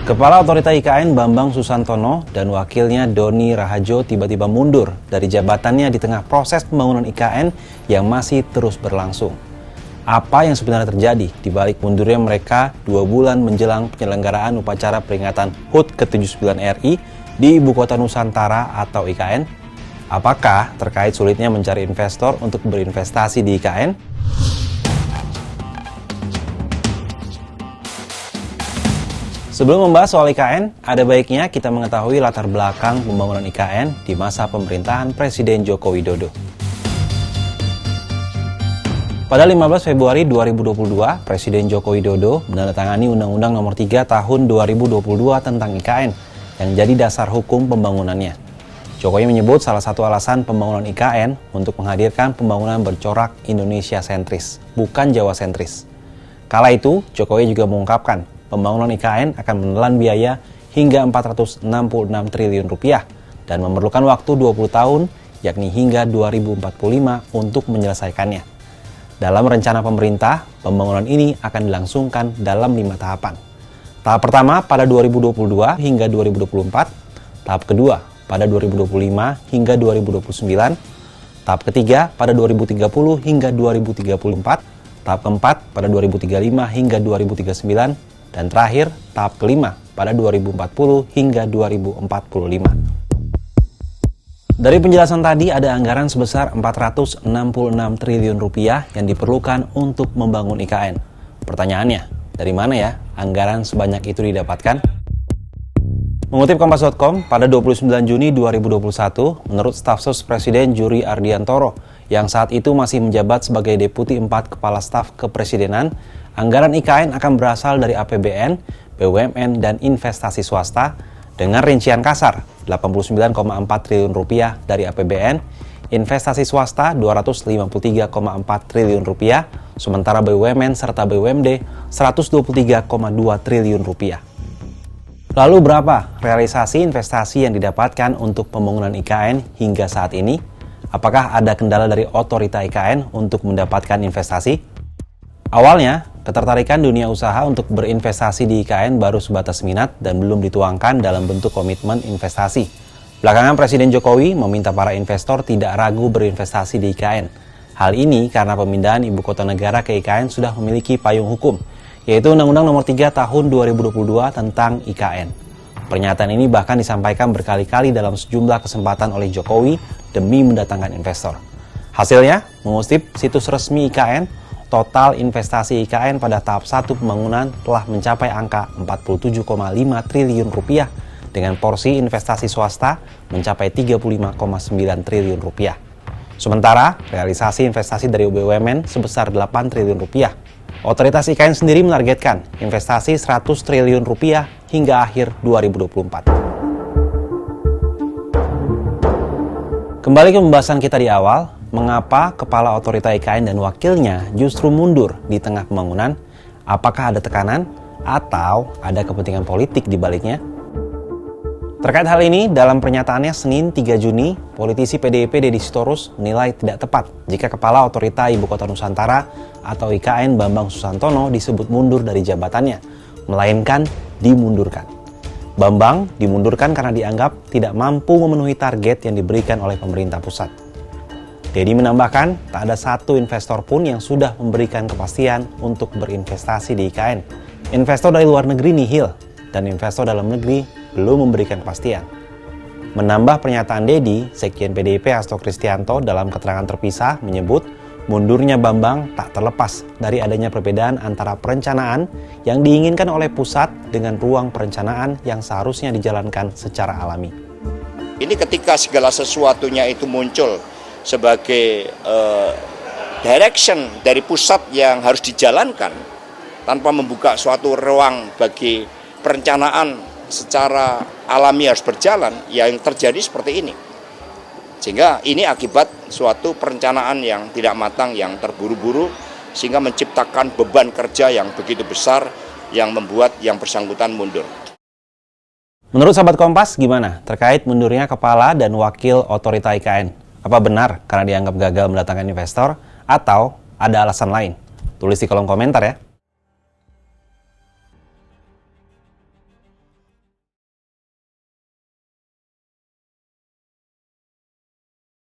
Kepala Otorita IKN Bambang Susantono dan wakilnya Doni Rahajo tiba-tiba mundur dari jabatannya di tengah proses pembangunan IKN yang masih terus berlangsung. Apa yang sebenarnya terjadi di balik mundurnya mereka 2 bulan menjelang penyelenggaraan upacara peringatan HUT ke-79 RI di Ibu Kota Nusantara atau IKN? Apakah terkait sulitnya mencari investor untuk berinvestasi di IKN? Sebelum membahas soal IKN, ada baiknya kita mengetahui latar belakang pembangunan IKN di masa pemerintahan Presiden Joko Widodo. Pada 15 Februari 2022, Presiden Joko Widodo menandatangani Undang-Undang Nomor 3 Tahun 2022 tentang IKN yang jadi dasar hukum pembangunannya. Jokowi menyebut salah satu alasan pembangunan IKN untuk menghadirkan pembangunan bercorak Indonesia sentris, bukan Jawa sentris. Kala itu, Jokowi juga mengungkapkan pembangunan IKN akan menelan biaya hingga 466 triliun rupiah dan memerlukan waktu 20 tahun, yakni hingga 2045 untuk menyelesaikannya. Dalam rencana pemerintah, pembangunan ini akan dilangsungkan dalam 5 tahapan. Tahap pertama pada 2022 hingga 2024, tahap kedua pada 2025 hingga 2029, tahap ketiga pada 2030 hingga 2034, tahap keempat pada 2035 hingga 2039, dan terakhir tahap kelima pada 2040 hingga 2045. Dari penjelasan tadi ada anggaran sebesar 466 triliun rupiah yang diperlukan untuk membangun IKN. Pertanyaannya, dari mana ya anggaran sebanyak itu didapatkan? Mengutip Kompas.com, pada 29 Juni 2021, menurut staf sus Presiden Juri Ardiantoro, yang saat itu masih menjabat sebagai Deputi 4 Kepala Staf Kepresidenan, anggaran IKN akan berasal dari APBN, BUMN, dan investasi swasta dengan rincian kasar 89,4 triliun rupiah dari APBN, investasi swasta 253,4 triliun rupiah, sementara BUMN serta BUMD 123,2 triliun rupiah. Lalu berapa realisasi investasi yang didapatkan untuk pembangunan IKN hingga saat ini? Apakah ada kendala dari otorita IKN untuk mendapatkan investasi? Awalnya, ketertarikan dunia usaha untuk berinvestasi di IKN baru sebatas minat dan belum dituangkan dalam bentuk komitmen investasi. Belakangan Presiden Jokowi meminta para investor tidak ragu berinvestasi di IKN. Hal ini karena pemindahan ibu kota negara ke IKN sudah memiliki payung hukum, yaitu Undang-Undang Nomor 3 Tahun 2022 tentang IKN. Pernyataan ini bahkan disampaikan berkali-kali dalam sejumlah kesempatan oleh Jokowi demi mendatangkan investor. Hasilnya, mengutip situs resmi IKN, total investasi IKN pada tahap 1 pembangunan telah mencapai angka 47,5 triliun rupiah dengan porsi investasi swasta mencapai 35,9 triliun rupiah. Sementara, realisasi investasi dari BUMN sebesar 8 triliun rupiah. Otoritas IKN sendiri menargetkan investasi 100 triliun rupiah hingga akhir 2024. Kembali ke pembahasan kita di awal, mengapa Kepala Otorita IKN dan wakilnya justru mundur di tengah pembangunan? Apakah ada tekanan atau ada kepentingan politik di baliknya? Terkait hal ini, dalam pernyataannya Senin 3 Juni, politisi PDIP Deddy Sitorus menilai tidak tepat jika Kepala Otorita Ibu Kota Nusantara atau IKN Bambang Susantono disebut mundur dari jabatannya, melainkan dimundurkan. Bambang dimundurkan karena dianggap tidak mampu memenuhi target yang diberikan oleh pemerintah pusat. Deddy menambahkan, tak ada satu investor pun yang sudah memberikan kepastian untuk berinvestasi di IKN. Investor dari luar negeri nihil, dan investor dalam negeri belum memberikan kepastian. Menambah pernyataan Deddy, Sekjen PDIP Hasto Kristianto dalam keterangan terpisah menyebut mundurnya Bambang tak terlepas dari adanya perbedaan antara perencanaan yang diinginkan oleh pusat dengan ruang perencanaan yang seharusnya dijalankan secara alami. Ini ketika segala sesuatunya itu muncul sebagai direction dari pusat yang harus dijalankan tanpa membuka suatu ruang bagi perencanaan secara alami harus berjalan, yang terjadi seperti ini. Sehingga ini akibat suatu perencanaan yang tidak matang, yang terburu-buru, sehingga menciptakan beban kerja yang begitu besar yang membuat yang bersangkutan mundur. Menurut sahabat Kompas, gimana terkait mundurnya kepala dan wakil otorita IKN? Apa benar karena dianggap gagal mendatangkan investor atau ada alasan lain? Tulis di kolom komentar ya.